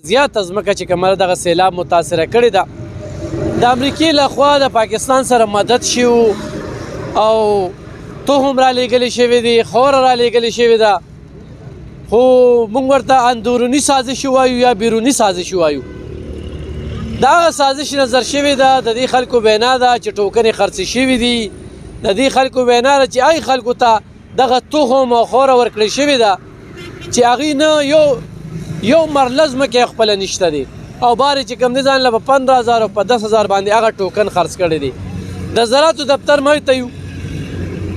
زیاته ځمکه چې کومه دغه سیلاب متاثره کړې ده د امریکې لخوا د پاکستان سره مدد شوي او تهم را لېږلې شوې دي خوره را لېږلې شوې ده خو موږ ورته اندروني سازش وایو یا بیروني سازش وایو دا هغه سازش نظر شوې ده د دې خلکو وینا ده چې ټوکنې خرڅې شوي دي د دې خلکو وینا ده چې هغې خلکو ته دغه تهم او خوره ورکړې شوې ده چې هغوی نه یو مرله ځمکې خپله نشته دی او بارې چې کوم دی ځان له په 15,000 او په 10,000 باندې هغه ټوکن خرڅ کړی دی د زراعتو دفتر مې ته یو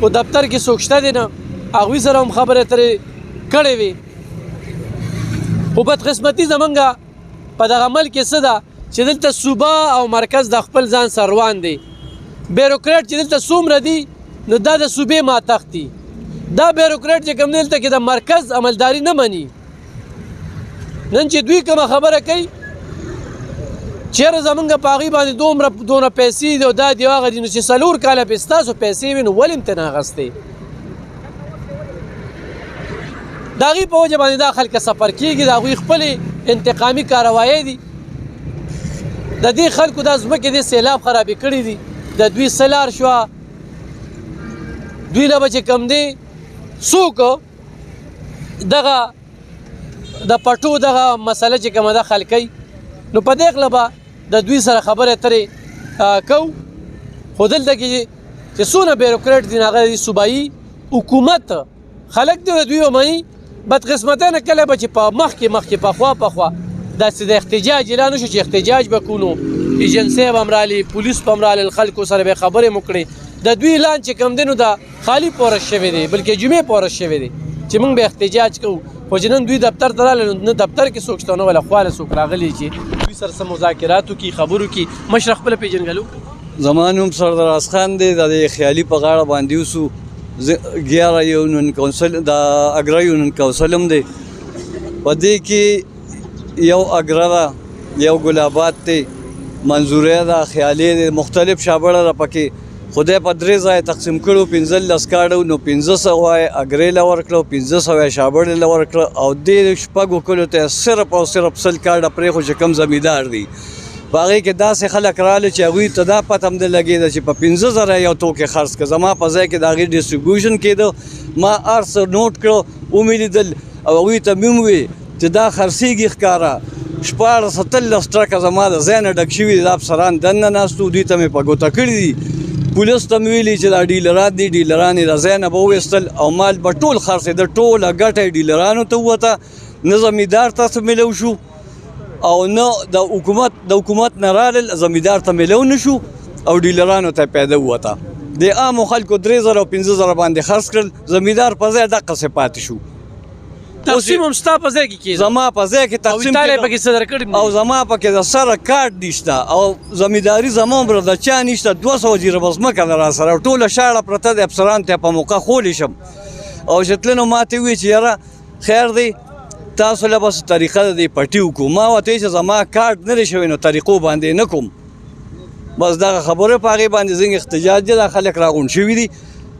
په دفتر کې څوک شته دی نه هغوی سره هم خبرې اترې کړې وي خو بدقسمتي زمونږ په دغه ملک کې څه ده چې دلته صوبه او مرکز د خپل ځان سره روان دی بیروکریټ چې دلته څومره دي نو دا د صوبې ماتخت دي دا بیروکریټ چې کوم دلته کې د مرکز عملداري نه مني نن چې دوی کومه خبره کوي چېرې زمونږ په هغوی باندې دونه پیسې دي او دا دي هغه دي نو چې 4 کاله پې ستاسو پیسې وي نو ولې هم ترې نه اخیستې د هغوی په وجه باندې دا خلک سفر کېږي د هغوی خپلې انتقامي کاروایۍ دي د دې خلکو دا ځمکې دې سیلاب خرابې کړي دي د دوی څه لار شوه دوی له به چې کوم دی څوک دغه د پټو دغه مسله چې کومه ده حل کوي نو په دې غله به د دوی سره خبرې اترې کوو خو دلته کې چې څونه بیروکریټ دي هغه د صوبایي حکومت خلک دي د دوی ومني بدقسمتانه کله به چې په مخکې پخوا داسې د احتجاج اعلان وشو چې احتجاج به کوو نو ایجنسۍ به هم رالي پولیس به هم رالل خلکو سره به خبرې مو کړې د دوی اعلان چې کوم دی نو دا خالي پورش شوی دی بلکې جمعې پورش شوی دی چې موږ به احتجاج کوو خو چې نن دوی دفتر ته راغلل نه دفتر کې څوک شته نه ولا خواله څوک راغلي چې دوی سره څه مذاکرات وکړي خبرو کې مشر خپله پېژنګلو زما نوم سردراز خان دی د خیالي په غاړه باندې اوسو 11 یونین کونسل د اګرا یونین کونسل هم دی په دې کې یو اګرا ده یو ګلابات دی منظوریه ده خیالي دی مختلف شابړه ده پکې خدای په 3 ځای تقسیم کړو 15 کارډو نو 1500 وای اګرې له ورکړو 1500 شابړې له ورکړو او دې شپږو کلو ته صرف او صرف 100 کارډ پرې خو چې کم زمیندار دي باغې کې داسې خلک رااله چې هغوی ته دا پته هم نه لګېده چې په 15,000 یو توکې خرڅ کړه زما په ځای کې د هغې ډسټریبیوشن کېده ما هر څه نوټ کړو ومې لیدل او هغوی ته مې وویل چې دا خرڅېږي ښکاره 14 ټرکه زما د ځای نه ډک شوي دي دا افسران دننه ناست وو دوی ته مې په ګوته کړي دي پولیس ته مې ویلي چې دا ډیلران دي ډیلران یې د ځای نه به وویستل او مال به ټول خرڅېده ټوله ګټه یې ډیلرانو ته ووته نه زمیندار ته څه میلو شو او نه د حکومت نه رالل زمیندار ته میلو نه شو او ډیلرانو ته پیدا ووته د عامو خلکو 3,000 او 5,000 باندې خرڅ کړل زمیندار په ځای دقسې پاتې شو تقسیم هم ستا په ځای کې کېږي زما په ځای کې تقسیم او زما پکې د سره کارت نشته او زمینداري زما عمره د چا نشته 200 جیره به ځمکه ده راسره ټوله شاړه پرته د افسرانو ته په موقع خولی شم او چې تلنو ما ته وویل چې یاره خیر دی تاسو له بس طریقه د دې پټي وکړو ما ورته ویل چې زما کارت نه دی شوی نو طریقو باندې نه کوم بس دغه خبرې په هغې باندې زنګ احتجاج دی دا خلک راغونډ شوي دي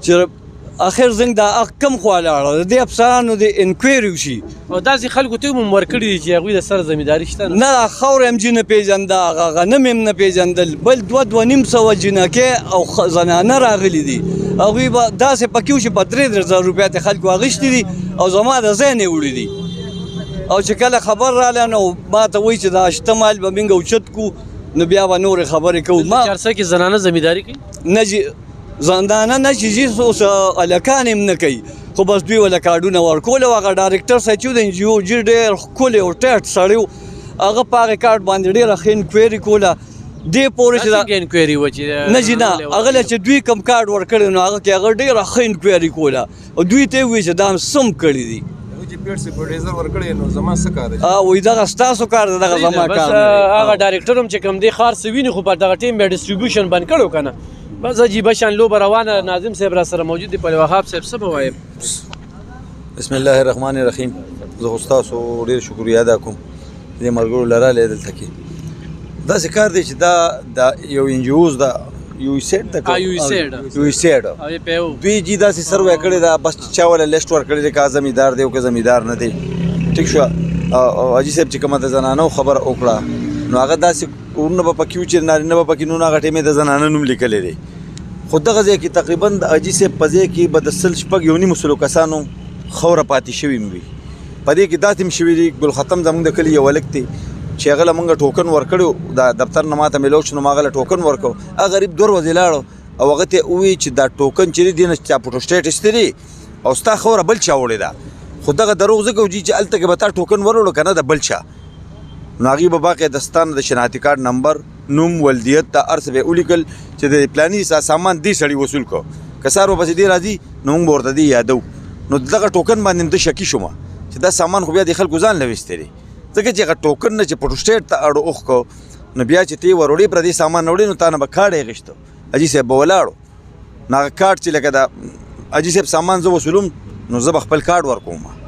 چې اخر زنګ دا کم خوا لاړه د دې افسرانو د انکوایري وشي او داسې خلکو ته هم ورکړي دي چې هغوی د سره زمینداري شته نه خاوره هم جینه پېژنده هغه غنم هم نه پېژندل بل 2,500 جینکې او زنانه راغلي دي هغوی به داسې پکې وو چې په 3,000 روپیا ته خلکو اخیستي دي او زما د ځای نه وړي دي او چې کله خبر راغله نو ما ته وایي چې دا شته مال به موږ اوچت کړو نو بیا به نورې خبرې کوو ما چارسه کې زنانه زمینداري کوي نه زندانه نه چې اوس هلکان هم نه کوي خو بس دوی وله کارډونه ورکول او هغه ډایرکټر صاحب چې و د NGO جي ډېر ښکلی او ټیټ سړی و هغه په هغې کارډ باندې ډېره ښه انکوایري کوله دې پورې چې انکوایري وه چې نه جي نه هغه له چې دوی کوم کارډ ورکړی نو هغه کې هغه ډېره ښه انکوایري کوله او دوی ته یې وویل چې دا هم سم کړي دي وایي دغه ستاسو کار دی دغه زما کار هغه ډایرکټر هم چې کوم دی ښار څه ویني خو په دغه ټیم بیا ډسټریبیوشن بند کړو که نه بس عجیبه شان لوبه روانه ناظم صاحب را سره موجود دی په وهاب صاحب څه به وایم بسم الله الرحمن الرحیم زه خو ستاسو ډېر شکریه ادا کوم دې ملګرو لرالی دلته کې داسې کار دی چې دا یو NGOs ده USAID دوی جی داسې سروې کړې ده بس چا وله لیسټ ورکړی دی که زمیندار دی او که زمیندار نه دی ټیک شوه حاجي صاحب چې کومه د زنانو خبره وکړه نو هغه داسې ورونه به پکې و چې نارینه به پکې نو هغه ټیمې د زنانه نوم لیکلی دی خو دغه ځای کې تقریبا د حاجي صاحب په ځای کې به د 1.5 کسانو خوره پاتې شوي وي په دې کې داسې هم شوي دي ګل ختم زموږ د کلي یو هلک دی چې هغه له موږ ټوکن ورکړی د دفتر نه ماته میلاو شو نو ما هغه له ټوکن ورکړو هغه غریب 2 ورځې لاړو او هغه ته ووایي چې دا ټوکن چې دی نه چا فوټوسټیټ ایستلی دی او ستا خوره بل چا وړې ده خو دغه دروغ ځکه وجي چې هلته کې به تا ټوکن وروړو که نه د بل چا نو هغې به باقاعده ستانه د شناختي کارډ نمبر نوم ولدیت دا هر څه به یې ولیکل چې د پلاني سامان دې سړي وصول کړو که سهار ورپسې دې راځي نو موږ به ورته دې یادو نو دغه ټوکن باندې هم ده شکي شومه چې دا سامان خو بیا د خلکو ځان له ویستی دی ځکه چې هغه ټوکن نه چې فوټوسټیټ ته اړو اوښ کړو نو بیا چې ته یې وروړې پردې سامان نه وړې نو تا نه به کارډ یې اخېستو حاجي صاحب به ولاړو نو هغه کارډ چې لکه د حاجي صاحب سامان زه وصولوم نو زه به خپل کارډ ورکوم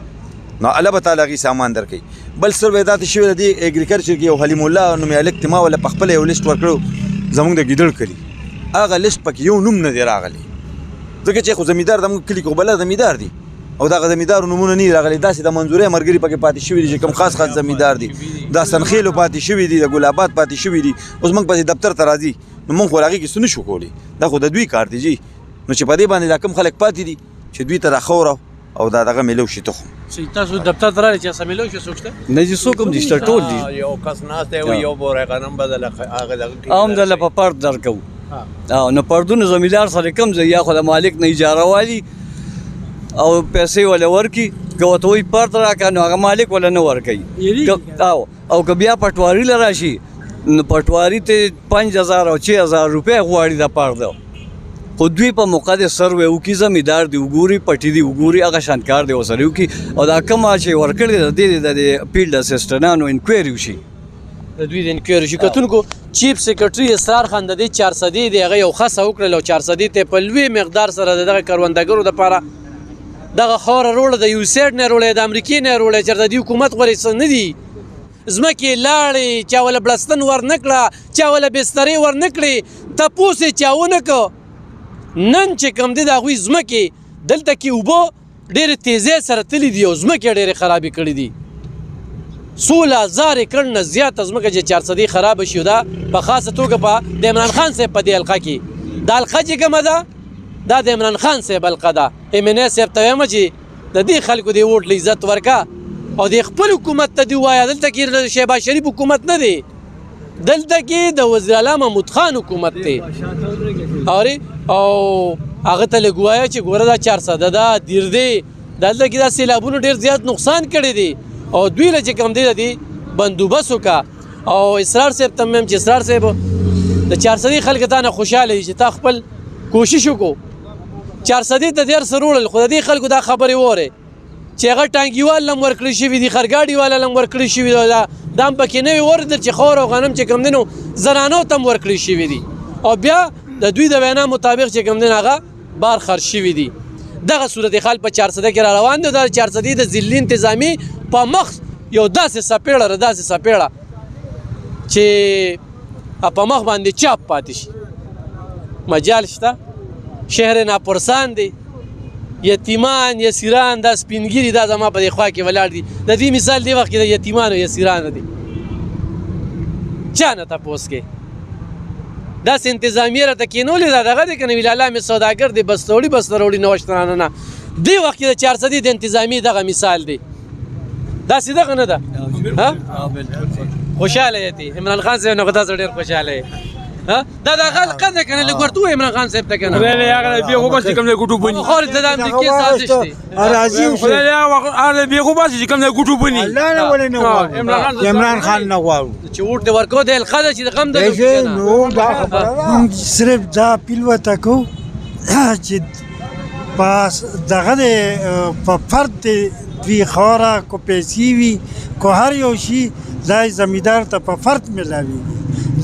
نو الله به تعالی هغې سامان درکوي بل سر به یې داسې شوی د دې اګریکلچر کې یو حلیم الله نومې هلک دی ما وله په خپله یو لیسټ ورکړو زموږ د ګیدړ کلي هغه لیسټ پکې یو نوم نه دی راغلی ځکه چې خو زمیندار زموږ کلي کې خو بله زمیندار دي او دغه زمیندارو نومونه نه دي راغلي داسې د منظورۍ ملګري پکې پاتې شوي دي چې کوم خاص زمیندار دي دا سنخیلو پاتې شوي دي د ګل آباد پاتې شوي دي اوس موږ پسې دفتر ته راځي نو موږ خو هغې کې څه نشو کولی دا خو د دوی کار دی جي نو چې په دې باندې دا کوم خلک پاتې دي چې دوی ته دا خوره او دا دغه میلو شي تخم تاسو دفتر ته راغلئ چې څه میلو شي څوک شته نه چې څوک هم نشته ټول دي یو کس ناست دی او یو بوره غنم بدل هغه هم دله په پرد درکوو نو پردونه زمیندار سره کم ځای یا خو د مالک نه اجاره والي او پیسې ولا ورکي که ورته وایي پرد راکړه نو هغه مالک ولا نه ورکوي او که بیا پټواري له راشي نو پټواري ته 5000 او 6000 روپۍ غواړي د پرده خو دوی په موقع د سروې وکړي زمیندار دی وګوري پټي دی وګوري هغه شان کار دی ورسره وکړي او دا کومه چې ورکړې ده د فیلډ اسسټنټانو انکوایري وشي د دوی د انکوایري شي کتونکو چیف سیکرټري اسرار خان د دې 400 دی هغه یو خاصه وکړل او 400 ته په لوی مقدار سره دغه کروندګرو دپاره دغه خوره روړه د یوسیډ نه روړه د امریکې نه روړه چېرته د حکومت غورې څه نه دي ځمکې لاړې چا وله بلستن ورنه کړه چا وله بسترې ورنه کړې تپوس یې چا ونه کړه نن چې کوم دی د هغوی ځمکې دلته کې اوبه ډېرې تیزۍ سره تللي دي او ځمکې ډېرې خرابې کړي دي 16,000 ایکړ نه زیاته ځمکه چې 400 خرابه شي دا په خاصه توګه په د عمران خان صاحب په دې حلقه کې دا حلقه چې کومه ده دا د عمران خان صاحب حلقه ده MNA صاحب ته وایم چې د دې خلکو د ووټ له عزت ورکه او د خپل حکومت ته دې ووایه دلته کې شهباز شریف حکومت نه دی دلته کې د وزیر اعلی محمود خان حکومت دی اورې او هغه ته لږ ووایه چې ګوره دا 400 ده دیر دی دلته کې دا سیلابونو ډېر زیات نقصان کړی دی او دوی له چې کوم دی د دې بندوبست وکړه او اسرار صاحب ته مې چې اسرار صاحب د 400 خلکو ته نه خوشحاله دي چې تا خپل کوشش وکړو 400 ته ډېر څه وروړل خو د دې خلکو دا خبرې واورې چې هغه ټانګیوال هم ورکړی شوي دي خرګاډي هم ورکړی شوي دي دا هم پکې نه وي واورېدل چې خور او غنم چې کوم دی نو زنانو ته هم ورکړی شوي دي او بیا د دوی د وینا مطابق چې کوم دی هغه بار خرج شوي دي دغه صورتحال په 400 کې را روان دی دا 400 د ضلعي انتظامي په مخ یو داسې سپېړه چې په مخ باندې چاپ پاتې شي مجال شته شهر ناپرسان دی یتیمان یسیران دا سپینګیري دا زما په دې خوا کې ولاړ دي د دې مثال دی وخت کې د یتیمانو یسیرانو دی چا نه تپوس کې داسې انتظامیه راته کېنولې ده دغه دی که نه ویل الله مې سوداګر دی بستروړي نوښتنانه نه دې وخت کې د 400 د انتظامي دغه مثال دی داسې دغه نه ده خوشحاله یې عمران خان صاحب نه خو تاسو ډېر خوشحاله یې دا د حلقه ده که نه لږ ورته ووایه عمران خان صاحب ته که نه بیا خو بس چې کوم دی ګوټو بني خو د امریکې سازش دی بیا خو بس چې کوم دی ګوټو بني الله نه ولې نه غواړو عمران خان نه غواړو چې ووټ دې ورکوو د حلقه ده چې د غم ده نو دا خبره موږ صرف دا اپیل ورته کوو چې په دغه په فرد دوی خاوره کو پیسې وي کو هر یو شي دا زمیندار ته په فرد میلاویږي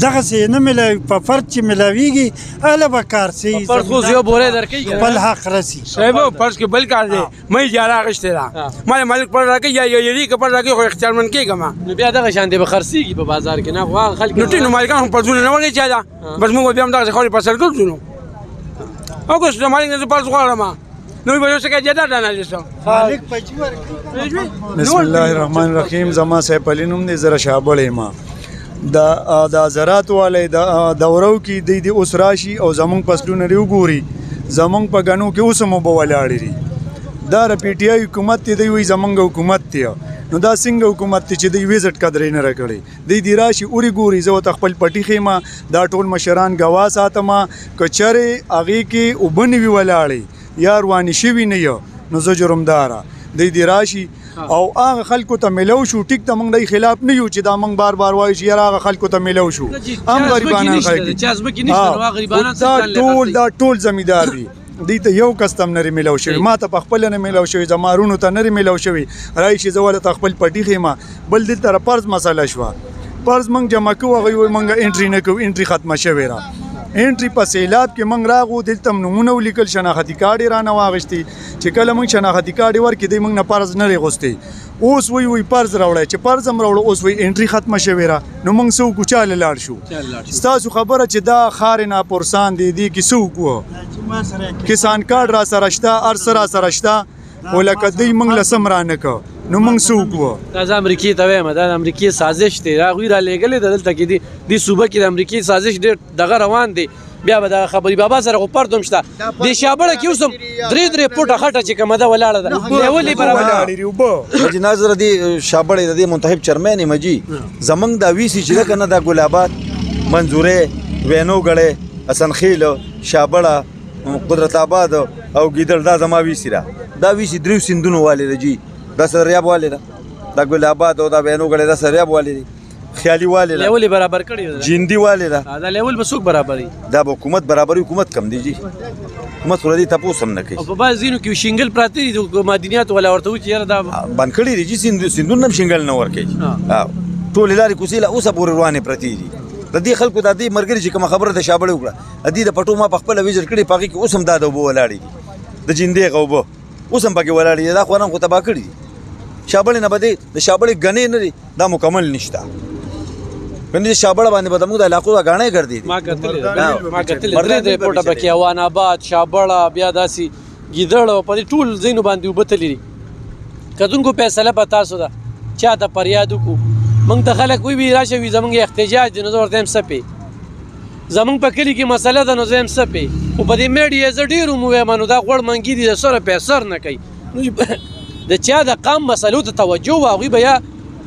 دغسې نه میلاوي په فرد چې میلاویږي هله به کار صحیح فرد خو یو بورې درکوي خپل حق رسي صاحب فرض کې بل کار دی مې اجاره اخیستې ده ما مالک پر راکړي یا یری که پر راکړي خو اختیارمن کېږم نو بیا دغه شان دی به خرڅېږي په بازار کې نه خو هغه خلک نو ټینو مالکان هم پرځونه نه ورکړي چا ده بس موږ بیا هم دغسې خبرې په سر ګرځو نو او که د مالک نه زه پرځ غواړم نو به څه کې جدا نه لسو مالک پچی ورکړي بسم الله الرحمن الرحیم زما سیف علی نوم دی زره شابړې ما دا زراعت والے دورو کې د اوس راشي او زمونږ فصلونه لري وګوري زمونږ په غنو کې اوس مو به ولاړې دي دا پی ټی آی حکومت دی وی زمونږ حکومت دی نو دا څنګه حکومت چې دی ویزټ قدرې نه راکړي دی راشي اوري ګوري زه ته خپل پټی خېما دا ټول مشران غوا ساتما کچره اغي کې وبني وی ولاړې یا رواني شوی نه یو نو زه جرمدارا دی راشي او هغه خلکو ته ملو شو ټیک ته موږ د خلاف نه یو چې دا موږ بار بار وایو چې هغه خلکو ته ملو شو هم غریبانان خلک دا ټول زمیدار دي دی ته یو کستم نری ملو شوی ما ته په خپل نه ملو شوی زمارونو ته نری ملو شوی رایشي زول ته خپل پټی خېما بل دل تر پرز مسله شو پرز موږ جمع کوو غوي موږ انټری نه کوو انټری ختمه شوی را انټری په سیلاب کې موږ راغو دلته نمونه ولیکل شناختی کارت را نه واغشتي چې کله موږ شناختی کارت ورکې دی موږ نه پرز نه غوستي اوس وی پرز راوړی چې پرز هم راوړو اوس وی انټری ختمه شوی را نو موږ سو کوچاله لاړ شو ستاسو خبره چې دا خار نه پرسان دی کې سو کو کسان کارت را سره شته ار سره سره شته ولکه دی موږ لسم را نه کو نو موږ سو کو دا امریکای ته وایم دا امریکای سازش دی راغوی را لګلې دلته کې دی صوبه کې د امریکای سازش ډېر دغه روان دی بیا به دا خبري بابا سره غوپردم شته د شابړه کې اوسم درې پټه خټه چې کومه ده ولاړه ده لیولې برابر چې نظر دی شابړې د منتخب چرمن مجي زمنګ دا ویسي چې کنه دا ګلابات منظوره وینو غړې اسنخیل شابړه قدرت آباد او ګیدړ دا زما ویسي را دا ویسي درو سندونو والي رجی دا سریاب والي دا ګلابات او دا وینو غړې دا سریاب والي خیالي والي لیول برابر کړی جیندی والي دا لیول به څوک برابري دا حکومت برابري حکومت کم دی جی حکومت خو دې تاسو هم نه کوي او په باز دینو کې شینګل پراتی دي د مدنیات ولا ورته و چې یاره دا بند کړی دی جی سندون هم شینګل نه ور کوي ټول لاري کوسیله اوسه پورې روانه پرتی دي د دې خلکو د دې مرګري چې کوم خبره ته شابړ وکړه د دې د پټو ما په خپل ویزر کړي پاږي کې اوسم دا د وبو ولاړی د جیندې غوبو اوسم پکې ولاړی دا خو نه خو تبا کړی شابړ نه بده د شابړ غنې نه دا مکمل نشته کني شابړ باندې به موږ د علاقو غاڼې کړ دي ما کتل درې پټه پکې اوان آباد شابړ بیا داسي ګیدړ په دې ټول زینو باندې وبتلې کدونکو فیصله پتا سو دا چا ته پریاد کو موږ ته خلک وی راشه وی زمونږ احتجاج دي نو ورته هم سپي زمونږ په کلی کې مسله ده نو زم سپي او په دې میډیا زډیرو مو مانو دا غوړ منګي دي سره پیسر نه کوي د چا د قام مسلو ته توجه واغوي بیا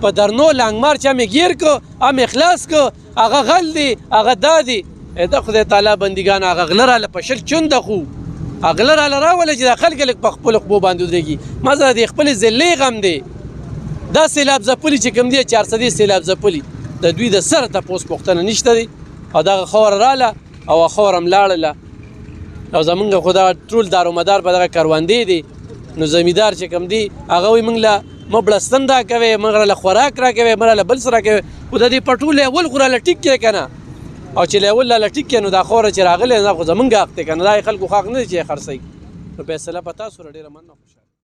په درنو لنګمار چا می گیر کو ام اخلاص کو هغه غل دی هغه دادی دا خدای تعالی بندگان هغه غلره ل پشل چوند خو اغلره ل راول چې د خلک لک په خپل خو باندې دیږي مزه د خپل ذلی غم دی دا سیلاب زپلی چې کوم دی 400 سیلاب زپلی د دوی د سر ته پوس پختنه نشته دی او دا خور رااله او خورم لاړله او زمونږ خدا ټول دارو مدار په دغه کاروندې دی نو زمیدار چې کوم دی هغه وي موږ له مبلستن دا کوي مغره له خوراک را کوي مغره له بل سره کوي خو د دې پټوله اول غره له ټیک کې کنه او چې له اول له ټیک کې نو دا خوره چې راغله نه خو زمونږ حق ته کنه دا خلکو حق نه چې خرڅي نو فیصله پتا سره ډیره مننه